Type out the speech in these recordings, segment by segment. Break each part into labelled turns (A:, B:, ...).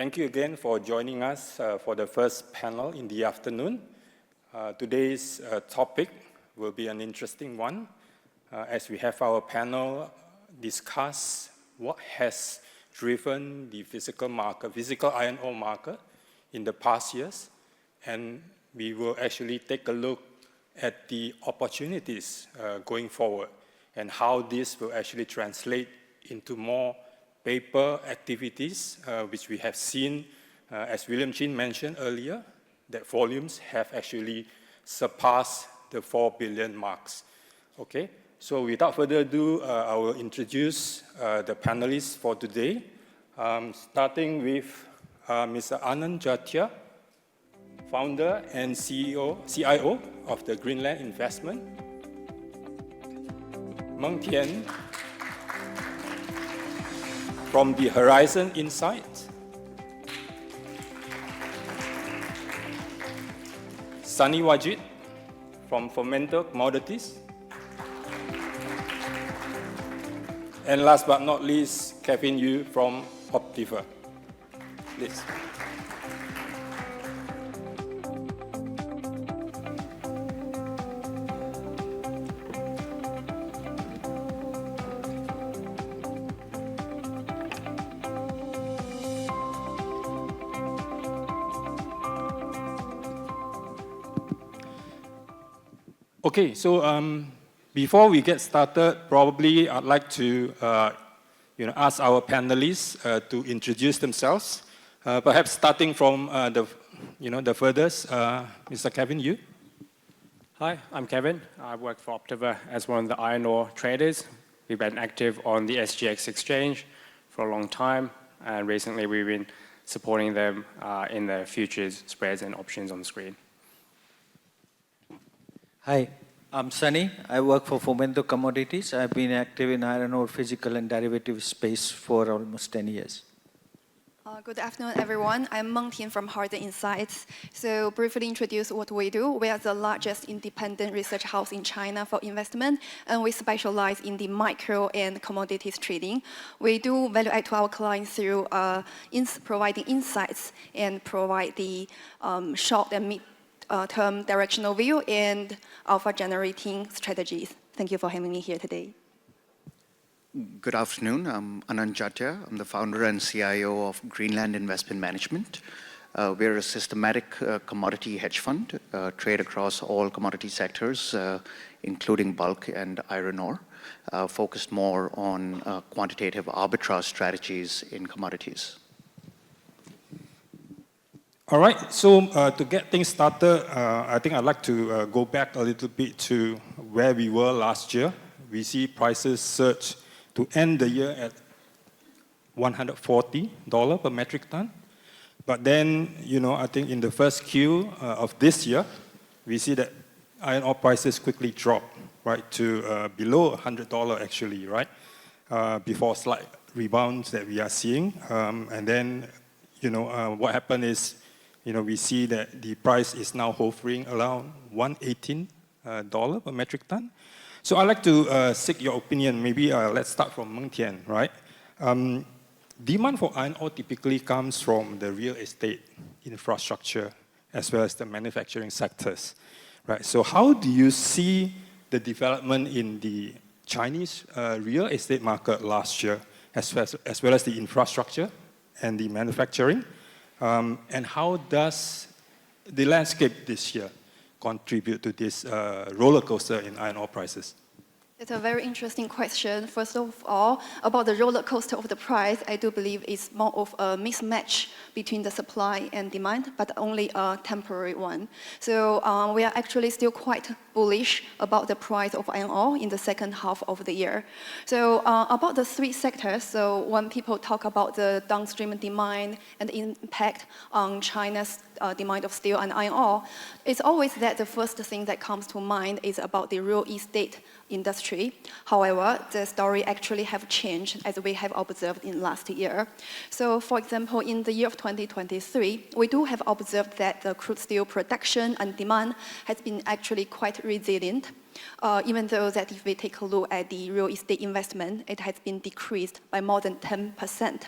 A: Thank you again for joining us for the first panel in the afternoon. Today's topic will be an interesting one as we have our panel discuss what has driven the physical iron ore market in the past years, and we will actually take a look at the opportunities going forward and how this will actually translate into more paper activities, which we have seen, as William Chin mentioned earlier, that volumes have actually surpassed the 4 billion marks. Okay, so without further ado, I will introduce the panelists for today, starting with Mr. Anant Jatia, founder and CIO of the Greenland investment. Mengtian from the Horizon Insight. Sunny Wajid from Fomento Commodities. And last but not least, Kevin Yu from Optiver. Please. Okay, so before we get started, probably I'd like to ask our panelists to introduce themselves. Perhaps starting from the furthest, Mr. Kevin Yu.
B: Hi, I'm Kevin. I work for Optiver as one of the iron ore traders. We've been active on the SGX exchange for a long time, and recently we've been supporting them in the futures, spreads, and options on the screen.
C: Hi, I'm Sunny. I work for Fomento Commodities. I've been active in iron ore physical and derivative space for almost 10 years.
D: Good afternoon, everyone. I'm Mengtian from Horizon Insights. So briefly introduce what we do. We are the largest independent research house in China for investment, and we specialize in the micro and commodities trading. We do value add to our clients through providing insights and provide the short and mid-term directional view and alpha generating strategies. Thank you for having me here today.
E: Good afternoon. I'm Anant Jatia. I'm the founder and CIO of Greenland Investment Management. We're a systematic commodity hedge fund, trade across all commodity sectors, including bulk and iron ore, focused more on quantitative arbitrage strategies in commodities.
A: All right, so to get things started, I think I'd like to go back a little bit to where we were last year. We see prices surge to end the year at $140 per metric ton. But then, I think in the first Q of this year, we see that iron ore prices quickly drop, right, to below $100 actually, right, before slight rebounds that we are seeing. And then, what happened is, we see that the price is now hovering around $118 per metric ton. So I'd like to seek your opinion. Maybe let's start from Mengtian, right? Demand for iron ore typically comes from the real estate infrastructure as well as the manufacturing sectors, right? So how do you see the development in the Chinese real estate market last year as well as the infrastructure and the manufacturing? And how does the landscape this year contribute to this roller coaster in iron ore prices?
D: It's a very interesting question. First of all, about the roller coaster of the price, I do believe it's more of a mismatch between the supply and demand, but only a temporary one. So we are actually still quite bullish about the price of iron ore in the second half of the year. So about the three sectors, so when people talk about the downstream demand and the impact on China's demand of steel and iron ore, it's always that the first thing that comes to mind is about the real estate industry. However, the story actually have changed as we have observed in last year. So for example, in the year of 2023, we do have observed that the crude steel production and demand has been actually quite resilient. even though that if we take a look at the real estate investment, it has been decreased by more than 10%.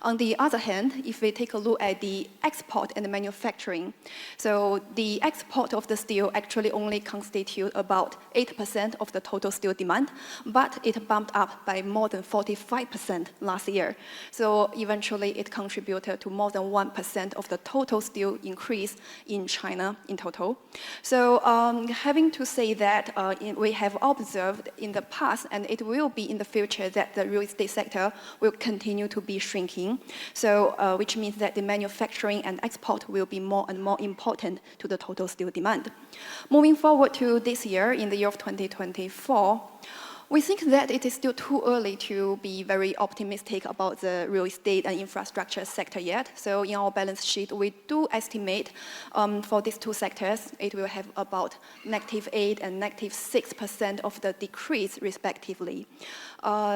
D: On the other hand, if we take a look at the export and the manufacturing, so the export of the steel actually only constitute about 8% of the total steel demand, but it bumped up by more than 45% last year. So eventually it contributed to more than 1% of the total steel increase in China in total. So having to say that we have observed in the past, and it will be in the future, that the real estate sector will continue to be shrinking. So, which means that the manufacturing and export will be more and more important to the total steel demand. Moving forward to this year, in the year of 2024, we think that it is still too early to be very optimistic about the real estate and infrastructure sector yet. So in our balance sheet, we do estimate for these two sectors, it will have about -8% and -6% of the decrease respectively.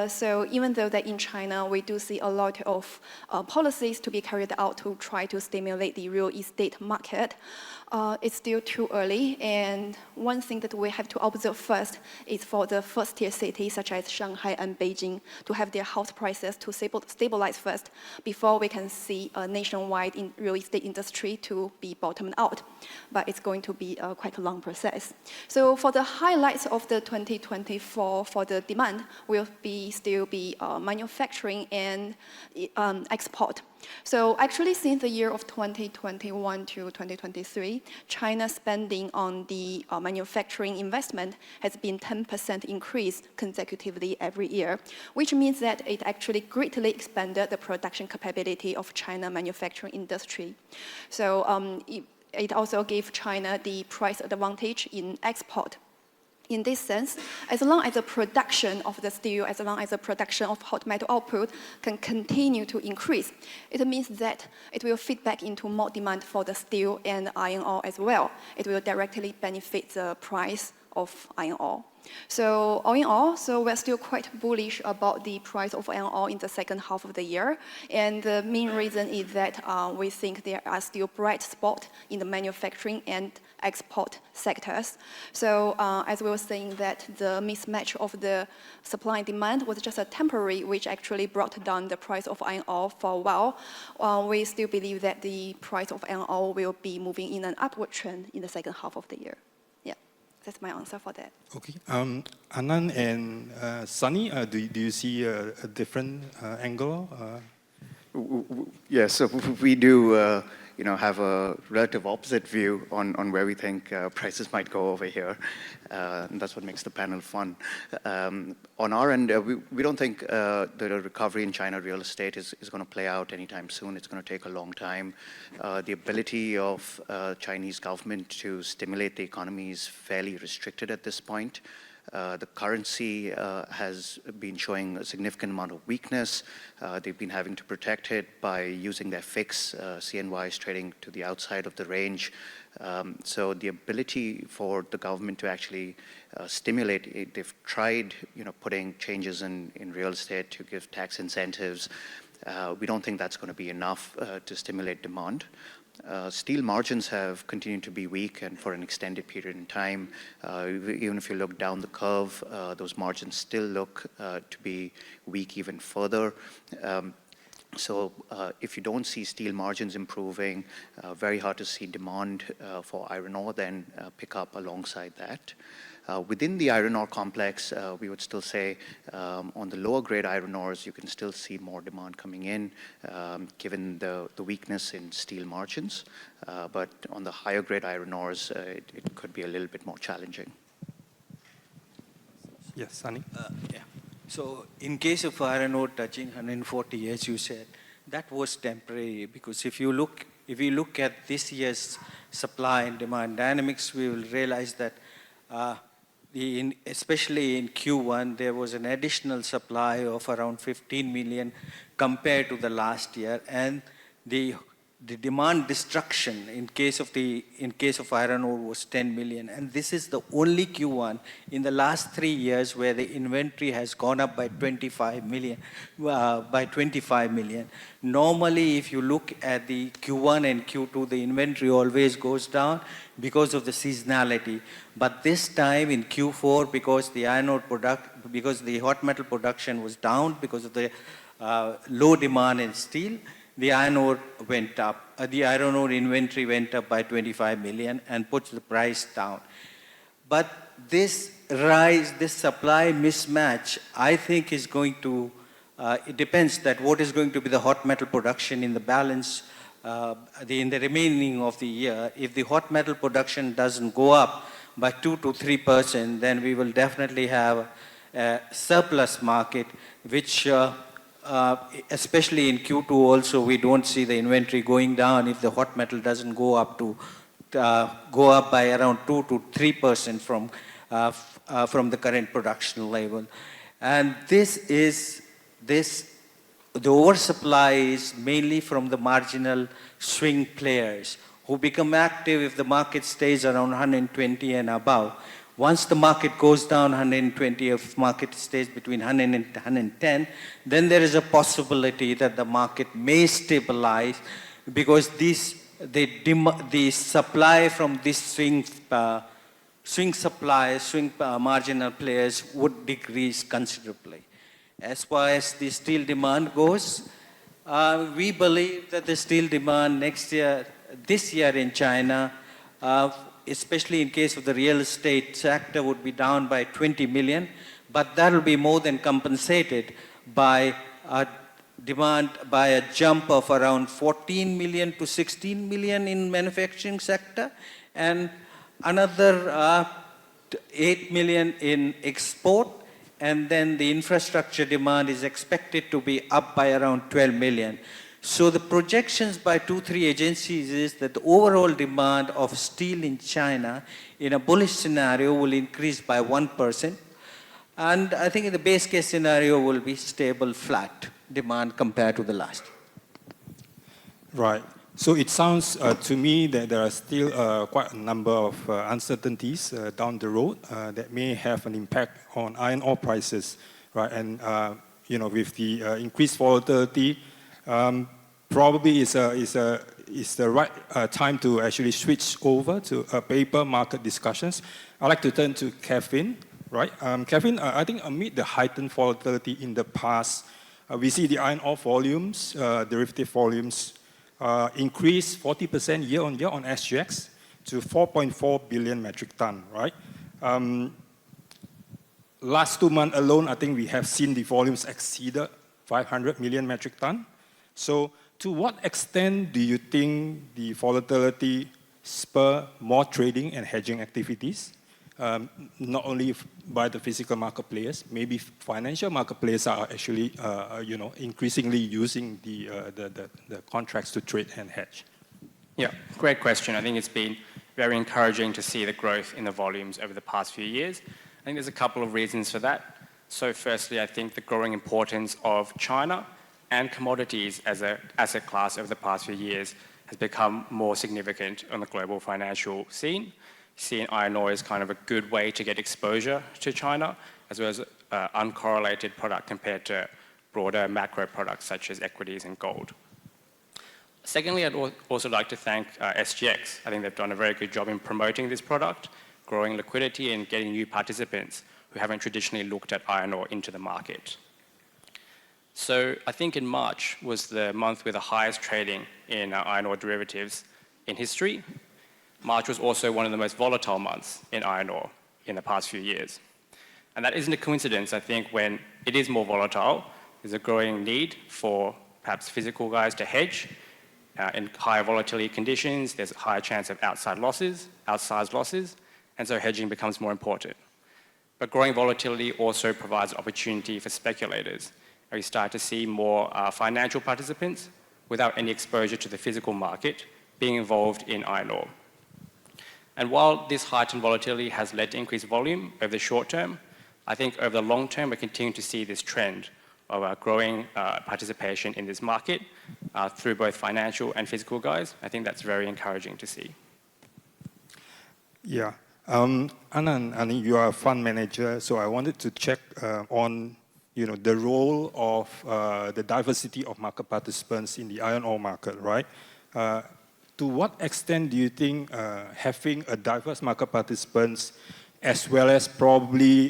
D: So even though that in China, we do see a lot of policies to be carried out to try to stimulate the real estate market, it's still too early. And one thing that we have to observe first is for the first-tier cities such as Shanghai and Beijing to have their house prices to stabilize first before we can see a nationwide real estate industry to be bottomed out. But it's going to be quite a long process. So for the highlights of the 2024 for the demand will still be manufacturing and export. So actually, since the year of 2021 to 2023, China's spending on the manufacturing investment has been 10% increase consecutively every year, which means that it actually greatly expanded the production capability of China manufacturing industry. So it also gave China the price advantage in export. In this sense, as long as the production of the steel, as long as the production of hot metal output can continue to increase, it means that it will feed back into more demand for the steel and iron ore as well. It will directly benefit the price of iron ore. So all in all, so we're still quite bullish about the price of iron ore in the second half of the year. And the main reason is that we think there are still bright spots in the manufacturing and export sectors. So as we were saying that the mismatch of the supply and demand was just a temporary, which actually brought down the price of iron ore for a while. We still believe that the price of iron ore will be moving in an upward trend in the second half of the year. Yeah, that's my answer for that.
A: Okay. Anant and Sunny, do you see a different angle?
E: Yes, so we do have a relative opposite view on where we think prices might go over here. And that's what makes the panel fun. On our end, we don't think the recovery in China real estate is going to play out anytime soon. It's going to take a long time. The ability of Chinese government to stimulate the economy is fairly restricted at this point. The currency has been showing a significant amount of weakness. They've been having to protect it by using their fix. CNY is trading to the outside of the range. So the ability for the government to actually stimulate it, they've tried putting changes in real estate to give tax incentives. We don't think that's going to be enough to stimulate demand. Steel margins have continued to be weak and for an extended period in time. Even if you look down the curve, those margins still look to be weak even further. So if you don't see steel margins improving, very hard to see demand for iron ore then pick up alongside that. Within the iron ore complex, we would still say on the lower grade iron ores, you can still see more demand coming in given the weakness in steel margins. But on the higher grade iron ores, it could be a little bit more challenging.
A: Yes, Sunny.
C: Yeah. So in case of iron ore touching 140, as you said, that was temporary because if you look at this year's supply and demand dynamics, we will realize that especially in Q1, there was an additional supply of around 15 million compared to the last year, and the the demand destruction in case of iron ore was 10 million, and this is the only Q1 in the last 3 years where the inventory has gone up by 25 million. Normally, if you look at the Q1 and Q2, the inventory always goes down because of the seasonality. But this time in Q4, because the because the hot metal production was down because of the low demand in steel, the iron ore went up. The iron ore inventory went up by 25 million and puts the price down. But this rise, this supply mismatch, I think is going to, it depends that what is going to be the hot metal production in the balance in the remaining of the year. If the hot metal production doesn't go up by 2 to 3%, then we will definitely have a surplus market, which especially in Q2 also, we don't see the inventory going down if the hot metal doesn't go up by around 2 to 3% from the current production level. And the oversupply is mainly from the marginal swing players who become active if the market stays around 120 and above. Once the market goes down 120, if market stays between 100 and 110, then there is a possibility that the market may stabilize because the supply from these swing marginal players would decrease considerably. As far as the steel demand goes, we believe that the steel demand this year in China, especially in case of the real estate sector, would be down by 20 million, but that will be more than compensated by a demand, by a jump of around 14 million to 16 million in manufacturing sector, and another 8 million in export, and then the infrastructure demand is expected to be up by around 12 million. So the projections by 2-3 agencies is that the overall demand of steel in China in a bullish scenario will increase by 1%. And I think in the base case scenario will be stable, flat demand compared to the last.
A: Right. So it sounds to me that there are still quite a number of uncertainties down the road that may have an impact on iron ore prices, right? And with the increased volatility, probably is the right time to actually switch over to paper market discussions. I'd like to turn to Kevin, right? Kevin, I think amid the heightened volatility in the past, we see the iron ore volumes, derivative volumes, increase 40% year on year on SGX to 4.4 billion metric ton, right? Last 2 months alone, I think we have seen the volumes exceeded 500 million metric ton. So to what extent do you think the volatility spur more trading and hedging activities, not only by the physical market players, maybe financial market players are actually increasingly using the contracts to trade and hedge?
B: Yeah, great question. I think it's been very encouraging to see the growth in the volumes over the past few years. I think there's a couple of reasons for that. So firstly, I think the growing importance of China and commodities as an asset class over the past few years has become more significant on the global financial scene. Seeing iron ore is kind of a good way to get exposure to China, as well as uncorrelated product compared to broader macro products such as equities and gold. Secondly, I'd also like to thank SGX. I think they've done a very good job in promoting this product, growing liquidity and getting new participants who haven't traditionally looked at iron ore into the market. So I think in March was the month with the highest trading in iron ore derivatives in history. March was also one of the most volatile months in iron ore in the past few years. And that isn't a coincidence. I think when it is more volatile, there's a growing need for perhaps physical guys to hedge. In higher volatility conditions, there's a higher chance of outsized losses, and so hedging becomes more important. But growing volatility also provides opportunity for speculators. We start to see more financial participants without any exposure to the physical market being involved in iron ore. And while this heightened volatility has led to increased volume over the short term, I think over the long term, we're continuing to see this trend of a growing participation in this market through both financial and physical guys. I think that's very encouraging to see.
A: Yeah. Anant, you are a fund manager, so I wanted to check on the role of the diversity of market participants in the iron ore market, right? To what extent do you think having a diverse market participants as well as probably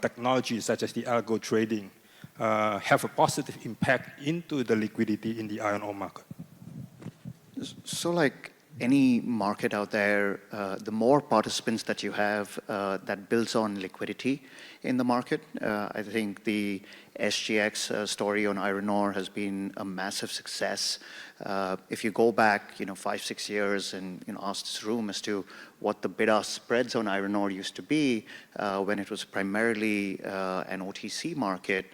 A: technologies such as the algo trading have a positive impact into the liquidity in the iron ore market?
E: So like any market out there, the more participants that you have, that builds on liquidity in the market. I think the SGX story on iron ore has been a massive success. If you go back, 5-6 years and ask this room as to what the bid-ask spreads on iron ore used to be when it was primarily an OTC market,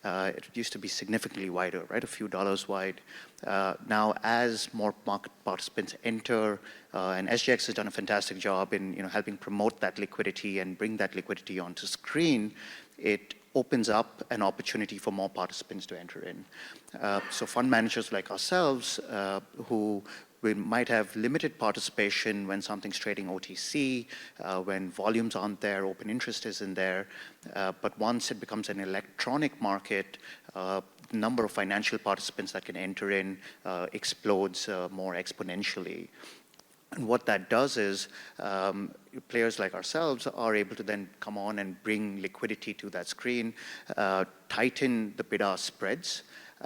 E: it used to be significantly wider, right? A few dollars wide. Now, as more market participants enter, and SGX has done a fantastic job in helping promote that liquidity and bring that liquidity onto screen, it opens up an opportunity for more participants to enter in. So fund managers like ourselves, who we might have limited participation when something's trading OTC, when volumes aren't there, open interest isn't there. But once it becomes an electronic market, the number of financial participants that can enter in explodes more exponentially. And what that does is players like ourselves are able to then come on and bring liquidity to that screen, tighten the bid-ask spreads.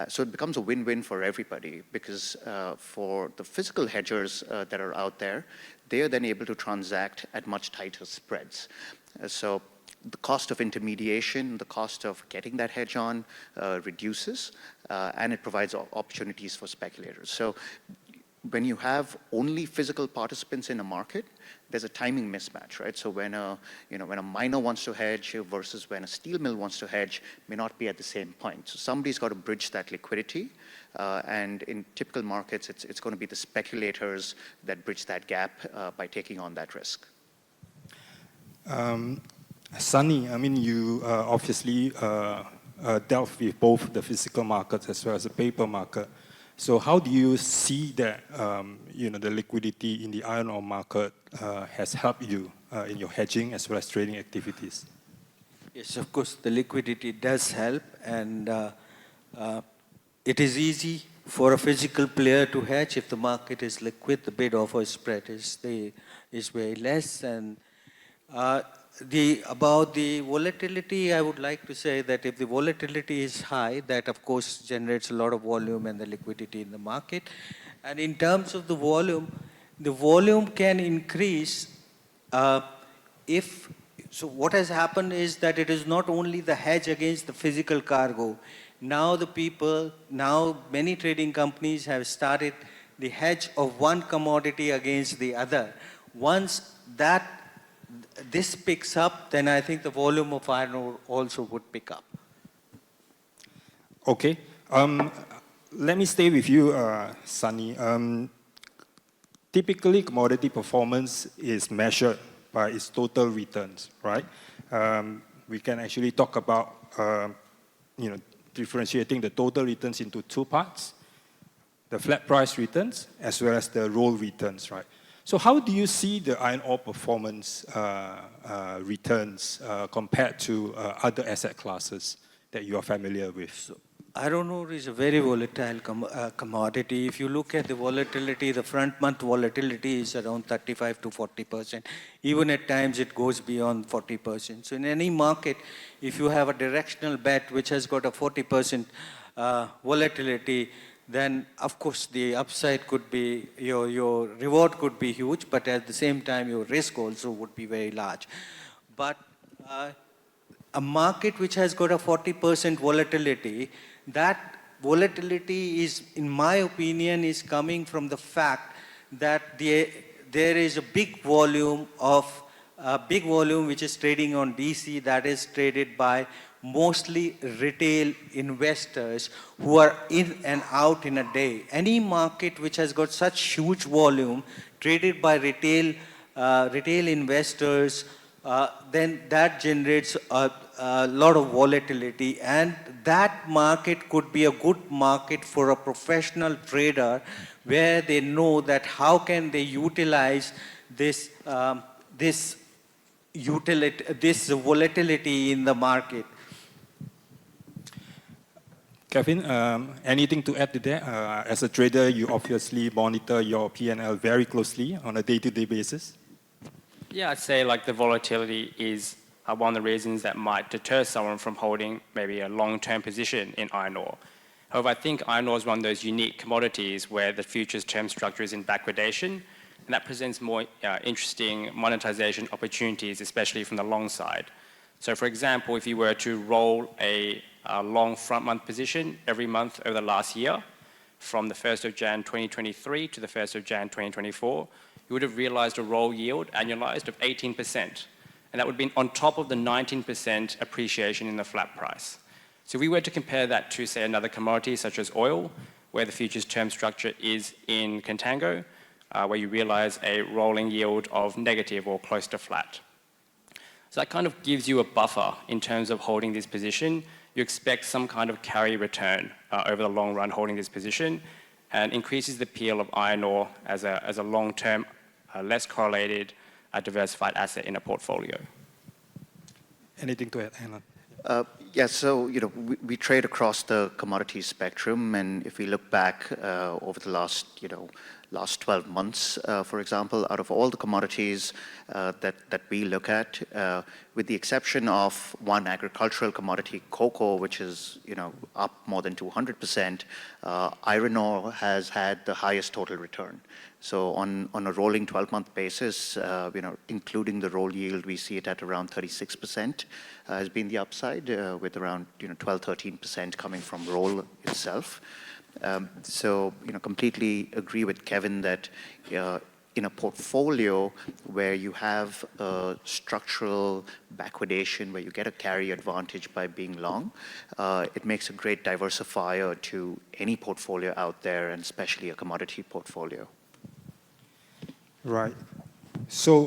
E: So it becomes a win-win for everybody because for the physical hedgers that are out there, they are then able to transact at much tighter spreads. So the cost of intermediation, the cost of getting that hedge on reduces, and it provides opportunities for speculators. So when you have only physical participants in a market, there's a timing mismatch, right? So when a miner wants to hedge versus when a steel mill wants to hedge may not be at the same point. So somebody's got to bridge that liquidity, and in typical markets, it's going to be the speculators that bridge that gap by taking on that risk.
A: Sunny, you obviously dealt with both the physical markets as well as the paper market. So how do you see that the liquidity in the iron ore market has helped you in your hedging as well as trading activities?
C: Yes, of course, the liquidity does help, and it is easy for a physical player to hedge if the market is liquid. The bid-offer spread is very less, and about the volatility, I would like to say that if the volatility is high, that of course generates a lot of volume and the liquidity in the market. And in terms of the volume can increase so what has happened is that it is not only the hedge against the physical cargo. Now many trading companies have started the hedge of one commodity against the other. Once this picks up, then I think the volume of iron ore also would pick up.
A: Okay. Let me stay with you, Sunny. Typically, commodity performance is measured by its total returns, right? We can actually talk about, differentiating the total returns into two parts, the flat price returns as well as the roll returns, right? So how do you see the iron ore performance returns compared to other asset classes that you are familiar with?
C: So, iron ore is a very volatile commodity. If you look at the volatility, the front month volatility is around 35 to 40%. Even at times it goes beyond 40%. So in any market, if you have a directional bet which has got a 40% volatility, then of course the upside could be, your reward could be huge, but at the same time your risk also would be very large. But a market which has got a 40% volatility, that volatility is, in my opinion, is coming from the fact that there is a big volume which is trading on DC, that is traded by mostly retail investors who are in and out in a day. Any market which has got such huge volume traded by retail investors then that generates a lot of volatility, and that market could be a good market for a professional trader where they know that how can they utilize this, this volatility in the market.
A: Kevin, anything to add to that? As a trader, you obviously monitor your P&L very closely on a day-to-day basis.
B: Yeah, I'd say like the volatility is one of the reasons that might deter someone from holding maybe a long-term position in iron ore. However, I think iron ore is one of those unique commodities where the futures term structure is in backwardation, and that presents more interesting monetization opportunities, especially from the long side. So for example, if you were to roll a long front month position every month over the last year, from the 1st of Jan 2023 to the 1st of Jan 2024, you would have realized a roll yield annualized of 18%. And that would be on top of the 19% appreciation in the flat price. So if we were to compare that to, say, another commodity such as oil, where the futures term structure is in contango, where you realize a rolling yield of negative or close to flat. So that kind of gives you a buffer in terms of holding this position. You expect some kind of carry return over the long run holding this position, and increases the appeal of iron ore as a long-term, less correlated, diversified asset in a portfolio.
A: Anything to add, Anant?
E: Yeah, so we trade across the commodity spectrum, and if we look back over the last 12 months, for example, out of all the commodities that we look at, with the exception of one agricultural commodity, cocoa, which is up more than 200%, iron ore has had the highest total return. So on a rolling 12-month basis, including the roll yield, we see it at around 36% has been the upside, with around 12-13% coming from roll itself. So completely agree with Kevin that in a portfolio where you have a structural backwardation, where you get a carry advantage by being long, it makes a great diversifier to any portfolio out there, and especially a commodity portfolio.
A: Right. So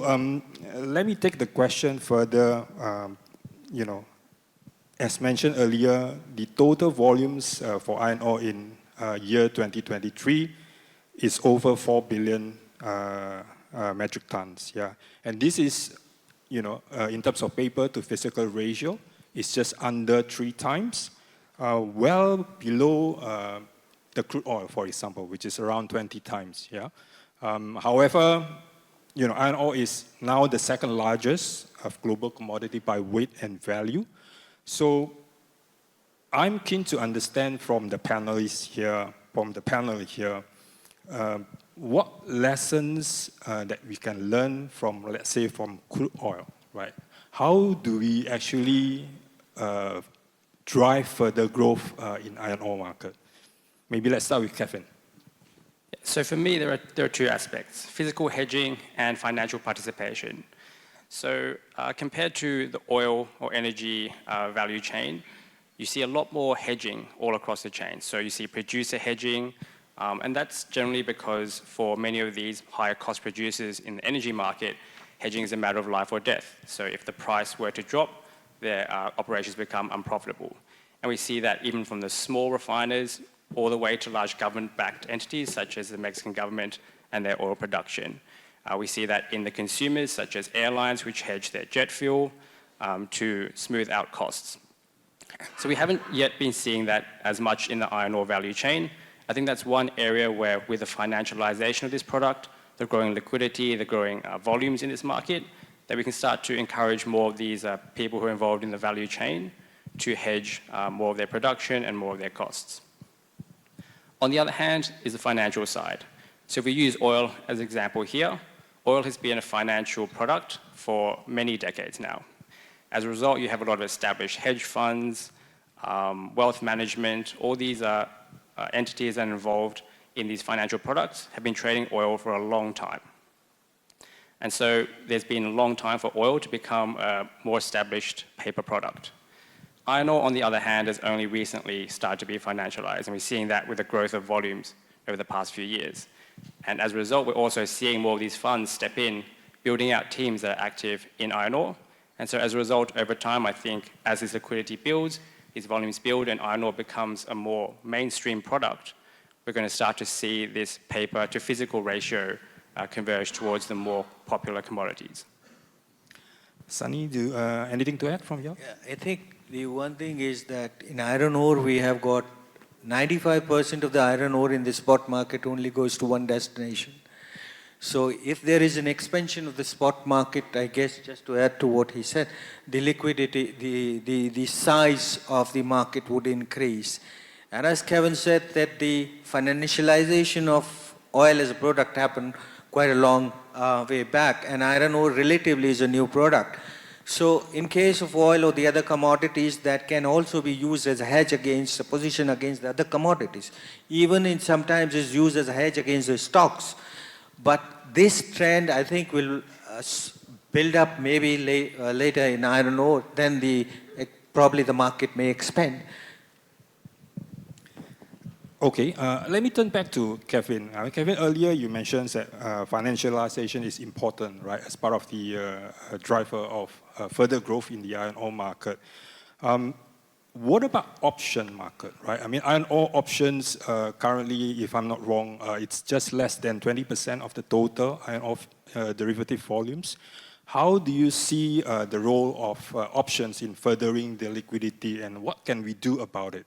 A: let me take the question further. As mentioned earlier, the total volumes for iron ore in year 2023 is over 4 billion metric tons. Yeah, and this is, in terms of paper to physical ratio, it's just under 3 times, well below the crude oil, for example, which is around 20 times. Yeah. However, iron ore is now the second largest of global commodity by weight and value. So I'm keen to understand from the panelists here, what lessons that we can learn from, let's say, from crude oil, right? How do we actually drive further growth in iron ore market? Maybe let's start with Kevin.
B: So for me, there are 2 aspects: physical hedging and financial participation. So compared to the oil or energy value chain, you see a lot more hedging all across the chain. So you see producer hedging, and that's generally because for many of these higher cost producers in the energy market, hedging is a matter of life or death. So if the price were to drop, their operations become unprofitable. And we see that even from the small refiners all the way to large government-backed entities such as the Mexican government and their oil production. We see that in the consumers such as airlines, which hedge their jet fuel to smooth out costs. So we haven't yet been seeing that as much in the iron ore value chain. I think that's one area where, with the financialization of this product, the growing liquidity, the growing volumes in this market, that we can start to encourage more of these people who are involved in the value chain to hedge more of their production and more of their costs. On the other hand is the financial side. So if we use oil as an example here, oil has been a financial product for many decades now. As a result, you have a lot of established hedge funds, wealth management, all these entities that are involved in these financial products have been trading oil for a long time. And so there's been a long time for oil to become a more established paper product. Iron ore, on the other hand, has only recently started to be financialized, and we're seeing that with the growth of volumes over the past few years. And as a result, we're also seeing more of these funds step in, building out teams that are active in iron ore, And so as a result, over time, I think as this liquidity builds, these volumes build, and iron ore becomes a more mainstream product, we're going to start to see this paper to physical ratio converge towards the more popular commodities.
A: Sunny, anything to add from you?
C: Yeah, I think the one thing is that in iron ore, we have got 95% of the iron ore in the spot market only goes to one destination. So if there is an expansion of the spot market, I guess just to add to what he said, the liquidity, the size of the market would increase. And as Kevin said, that the financialization of oil as a product happened quite a long way back, and iron ore relatively is a new product. So in case of oil or the other commodities, that can also be used as a hedge against a position against the other commodities. Even in sometimes is used as a hedge against the stocks. But this trend, I think, will build up maybe later in iron ore, then probably the market may expand.
A: Okay, let me turn back to Kevin. Kevin, earlier you mentioned that financialization is important, right, as part of the driver of further growth in the iron ore market. What about option market, right? I mean, iron ore options currently, if I'm not wrong, it's just less than 20% of the total iron ore derivative volumes. How do you see the role of options in furthering the liquidity, and what can we do about it?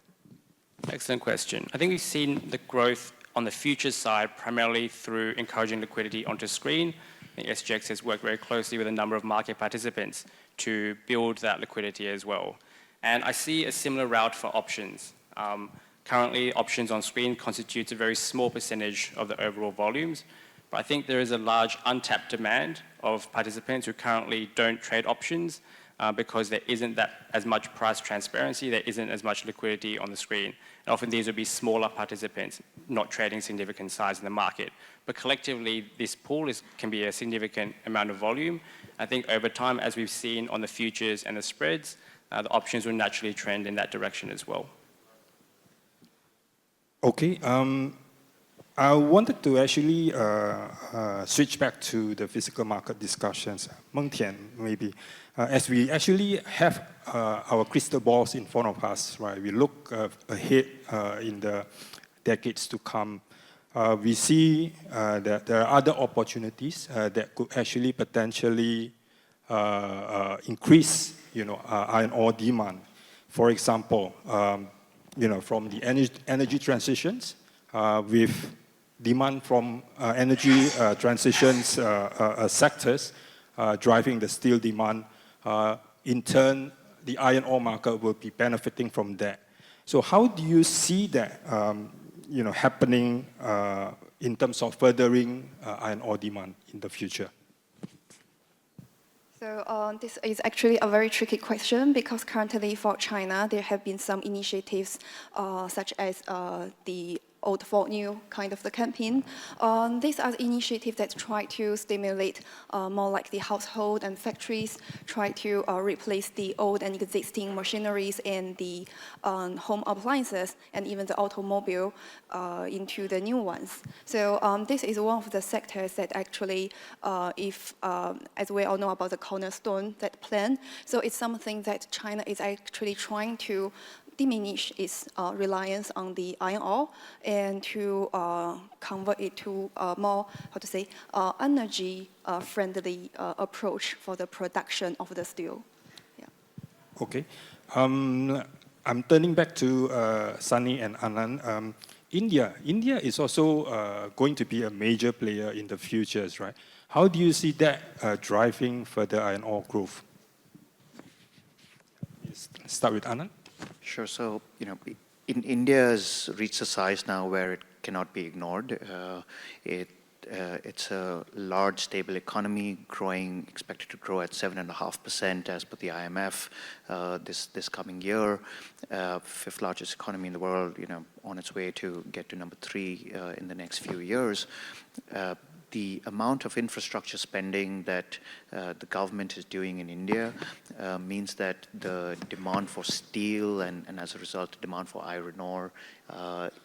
B: Excellent question. I think we've seen the growth on the futures side primarily through encouraging liquidity onto screen. I think SGX has worked very closely with a number of market participants to build that liquidity as well. And I see a similar route for options. Currently, options on screen constitutes a very small percentage of the overall volumes, but I think there is a large untapped demand of participants who currently don't trade options because there isn't as much price transparency, there isn't as much liquidity on the screen. And often these would be smaller participants, not trading significant size in the market. But collectively, this pool can be a significant amount of volume. I think over time, as we've seen on the futures and the spreads, the options will naturally trend in that direction as well.
A: Okay, I wanted to actually switch back to the physical market discussions. Mengtian, maybe. As we actually have our crystal balls in front of us, right? We look ahead in the decades to come. We see that there are other opportunities that could actually potentially increase, iron ore demand. For example, from the energy transitions, with demand from energy transitions sectors driving the steel demand. In turn, the iron ore market will be benefiting from that. So how do you see that happening in terms of furthering iron ore demand in the future?
D: So this is actually a very tricky question because currently for China, there have been some initiatives such as the old for new kind of the campaign. These are initiatives that try to stimulate more like the household and factories, try to replace the old and existing machineries and the home appliances and even the automobile into the new ones. So this is one of the sectors that actually, as we all know about the cornerstone, that plan, so it's something that China is actually trying to diminish its reliance on the iron ore and to convert it to a more, energy-friendly approach for the production of the steel. Yeah.
A: Okay. I'm turning back to Sunny and Anant. India is also going to be a major player in the futures, right? How do you see that driving further iron ore growth? Start with Anant.
E: Sure. So, India has reached a size now where it cannot be ignored. It's a large, stable economy, expected to grow at 7.5% as per the IMF this coming year. Fifth largest economy in the world, on its way to get to number 3 in the next few years. The amount of infrastructure spending that the government is doing in India means that the demand for steel and as a result, the demand for iron ore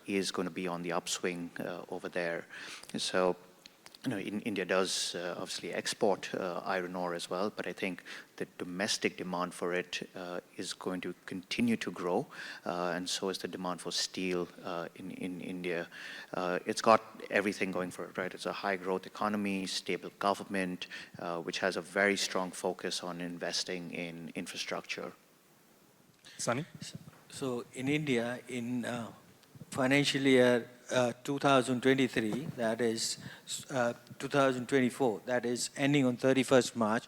E: is going to be on the upswing over there. So India does obviously export iron ore as well, but I think the domestic demand for it is going to continue to grow, and so is the demand for steel in India. It's got everything going for it, right? It's a high growth economy, stable government, which has a very strong focus on investing in infrastructure.
A: Sunny?
C: So in India, in financial year 2023, that is 2024, that is ending on 31st March,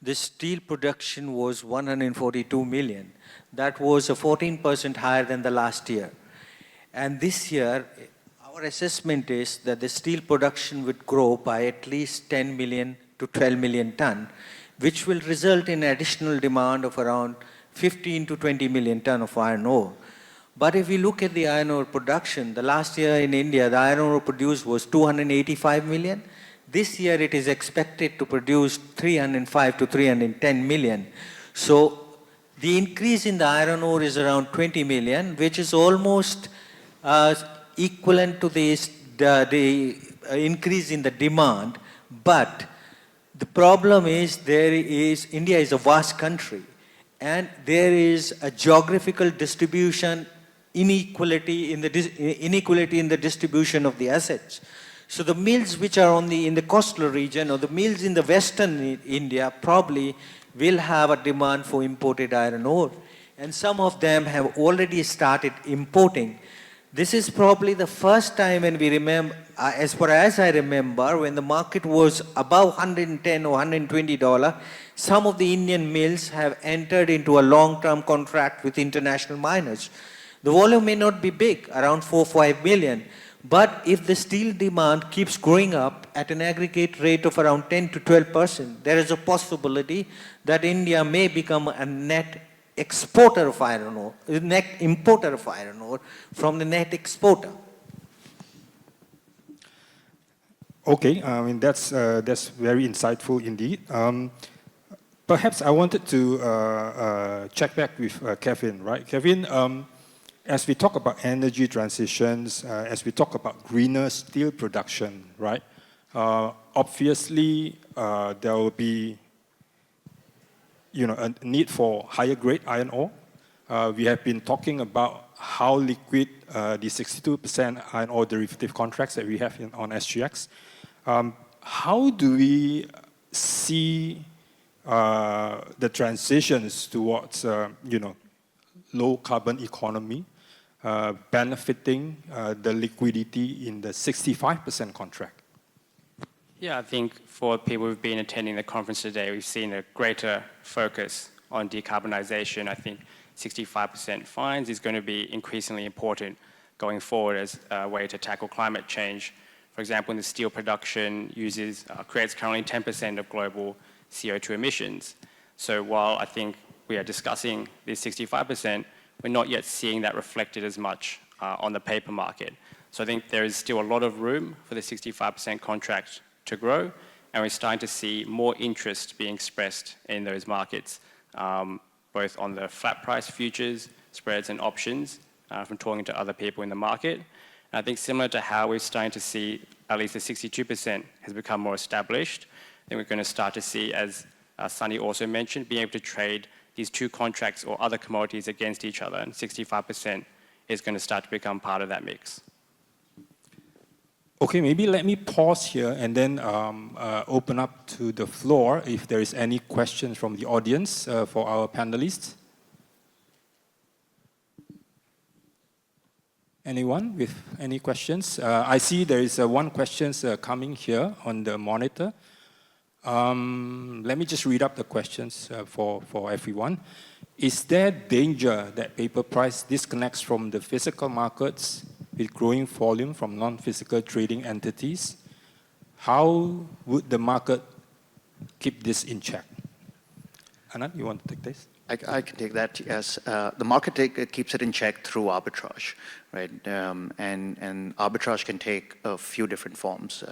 C: the steel production was 142 million. That was a 14% higher than the last year. And this year, our assessment is that the steel production would grow by at least 10 million to 12 million ton, which will result in additional demand of around 15 to 20 million ton of iron ore. But if we look at the iron ore production, the last year in India, the iron ore produced was 285 million. This year it is expected to produce 305 to 310 million. So the increase in the iron ore is around 20 million, which is almost equivalent to the increase in the demand. But the problem is India is a vast country, and there is a geographical distribution inequality in the distribution of the assets. So the mills which are in the coastal region or the mills in the western India probably will have a demand for imported iron ore. And some of them have already started importing. This is probably the first time when we remember, as far as I remember, when the market was above $110 or $120, some of the Indian mills have entered into a long-term contract with international miners. The volume may not be big, around 4 or 5 million, but if the steel demand keeps growing up at an aggregate rate of around 10 to 12%, there is a possibility that India may become a net exporter of iron ore, net importer of iron ore from the net exporter.
A: Okay, I mean that's very insightful indeed. Perhaps I wanted to check back with Kevin, right? Kevin, as we talk about energy transitions, as we talk about greener steel production, right? Obviously, there will be, a need for higher grade iron ore. We have been talking about how liquid the 62% iron ore derivative contracts that we have on SGX. How do we see the transitions towards, low carbon economy benefiting the liquidity in the 65% contract?
B: Yeah, I think for people who've been attending the conference today, we've seen a greater focus on decarbonization. I think 65% fines is going to be increasingly important going forward as a way to tackle climate change. For example, in the steel production creates currently 10% of global CO2 emissions. So while I think we are discussing this 65%, we're not yet seeing that reflected as much on the paper market. So I think there is still a lot of room for the 65% contract to grow, and we're starting to see more interest being expressed in those markets, both on the flat price futures, spreads and options from talking to other people in the market. And I think similar to how we're starting to see at least the 62% has become more established, I think we're going to start to see, as Sunny also mentioned, being able to trade these two contracts or other commodities against each other, and 65% is going to start to become part of that mix.
A: Okay, maybe let me pause here and then open up to the floor if there is any questions from the audience for our panelists. Anyone with any questions? I see there is one question coming here on the monitor. Let me just read up the questions for everyone. Is there danger that paper price disconnects from the physical markets with growing volume from non-physical trading entities? How would the market keep this in check? Anant, you want to take this?
E: I can take that, yes. The market keeps it in check through arbitrage, right? And arbitrage can take a few different forms.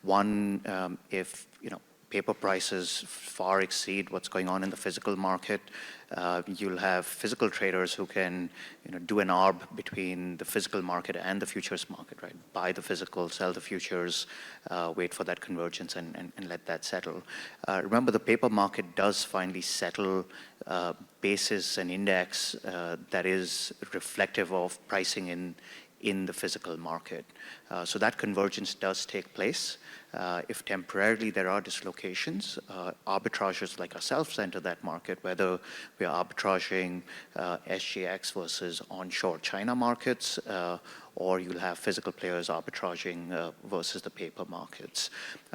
E: One, if paper prices far exceed what's going on in the physical market. You'll have physical traders who can do an arb between the physical market and the futures market, right? Buy the physical, sell the futures, wait for that convergence and let that settle. Remember, the paper market does finally settle basis and index that is reflective of pricing in the physical market. So that convergence does take place. If temporarily there are dislocations, arbitrageurs like ourselves enter that market, whether we are arbitraging SGX versus onshore China markets, or you'll have physical players arbitraging versus the paper markets.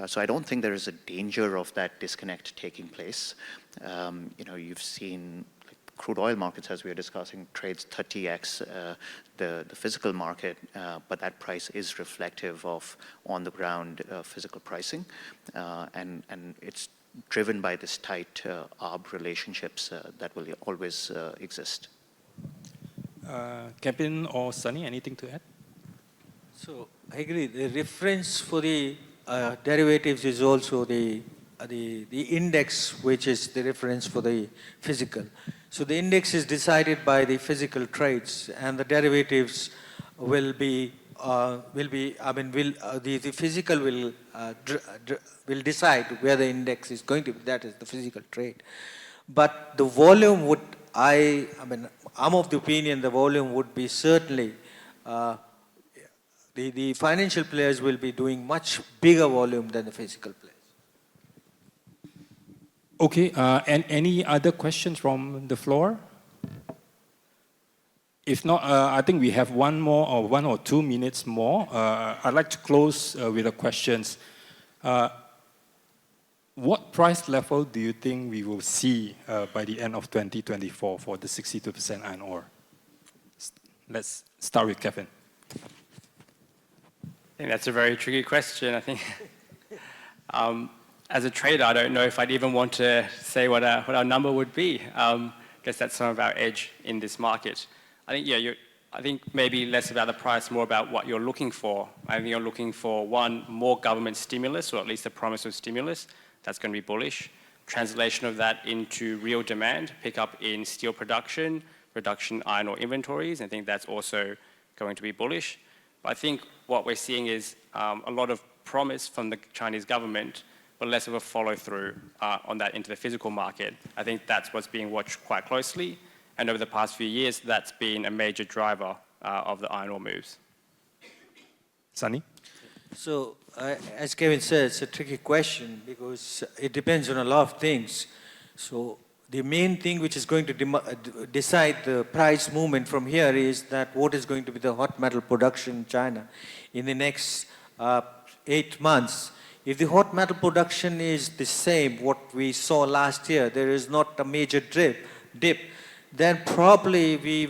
E: So I don't think there is a danger of that disconnect taking place. You've seen crude oil markets, as we are discussing, trades 30x the physical market, but that price is reflective of on-the-ground physical pricing, and it's driven by this tight arb relationships that will always exist.
A: Kevin or Sunny, anything to add?
C: So I agree. The reference for the derivatives is also the index, which is the reference for the physical. So the index is decided by the physical trades, and the derivatives will be the physical will decide where the index is going to be. That is the physical trade. But the volume would, I'm of the opinion the volume would be certainly, the financial players will be doing much bigger volume than the physical players.
A: Okay, and any other questions from the floor? If not, I think we have one or 2 minutes more. I'd like to close with the questions. What price level do you think we will see by the end of 2024 for the 62% iron ore? Let's start with Kevin.
B: I think that's a very tricky question. I think as a trader, I don't know if I'd even want to say what our number would be. I guess that's some of our edge in this market. I think, I think maybe less about the price, more about what you're looking for. I think you're looking for, one, more government stimulus, or at least a promise of stimulus. That's going to be bullish. Translation of that into real demand, pick up in steel production, reduction in iron ore inventories. I think that's also going to be bullish. But I think what we're seeing is a lot of promise from the Chinese government, but less of a follow-through on that into the physical market. I think that's what's being watched quite closely. And over the past few years, that's been a major driver of the iron ore moves.
A: Sunny?
C: So, as Kevin said, it's a tricky question because it depends on a lot of things. So, the main thing which is going to decide the price movement from here is that what is going to be the hot metal production in China in the next 8 months. If the hot metal production is the same, what we saw last year, there is not a major dip, then probably we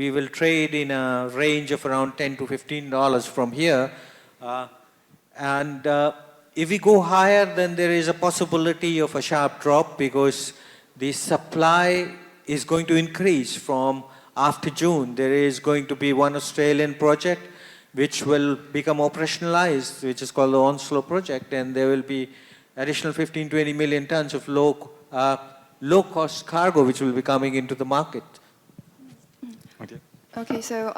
C: will trade in a range of around $10 to $15 from here. If we go higher, then there is a possibility of a sharp drop because the supply is going to increase from after June. There is going to be one Australian project which will become operationalized, which is called the Onslow project, and there will be additional 15-20 million tons of low-cost cargo which will be coming into the market.
A: Okay.
D: Okay, so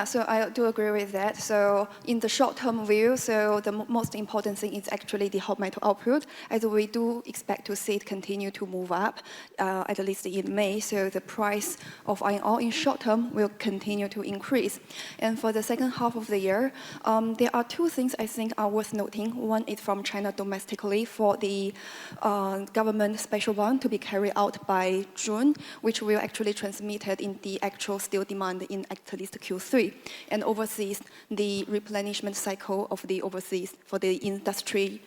D: so I do agree with that. So in the short-term view, so the most important thing is actually the hot metal output, as we do expect to see it continue to move up, at least in May. So the price of iron ore in short term will continue to increase. And for the second half of the year, there are 2 things I think are worth noting. One is from China domestically for the government special bond to be carried out by June, which will actually transmitted in the actual steel demand in at least Q3. And overseas, the replenishment cycle of the overseas for the industry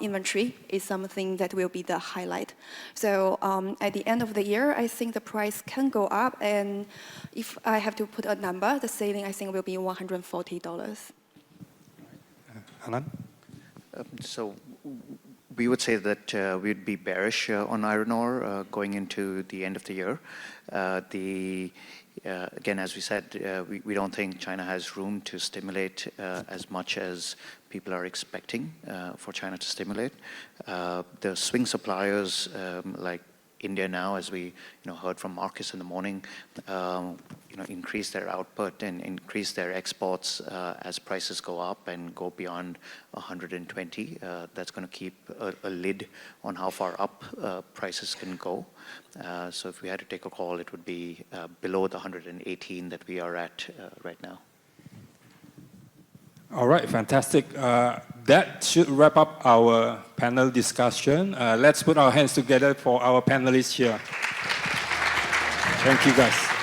D: inventory is something that will be the highlight. So at the end of the year, I think the price can go up, and if I have to put a number, the ceiling I think will be $140.
A: Anant?
E: So We would say that we'd be bearish on iron ore going into the end of the year. Again, as we said, we don't think China has room to stimulate as much as people are expecting for China to stimulate. The swing suppliers like India now, as we heard from Marcus in the morning, increase their output and increase their exports as prices go up and go beyond 120. That's going to keep a lid on how far up prices can go. So if we had to take a call, it would be below the 118 that we are at right now.
A: All right, fantastic. That should wrap up our panel discussion. Let's put our hands together for our panelists here. Thank you, guys.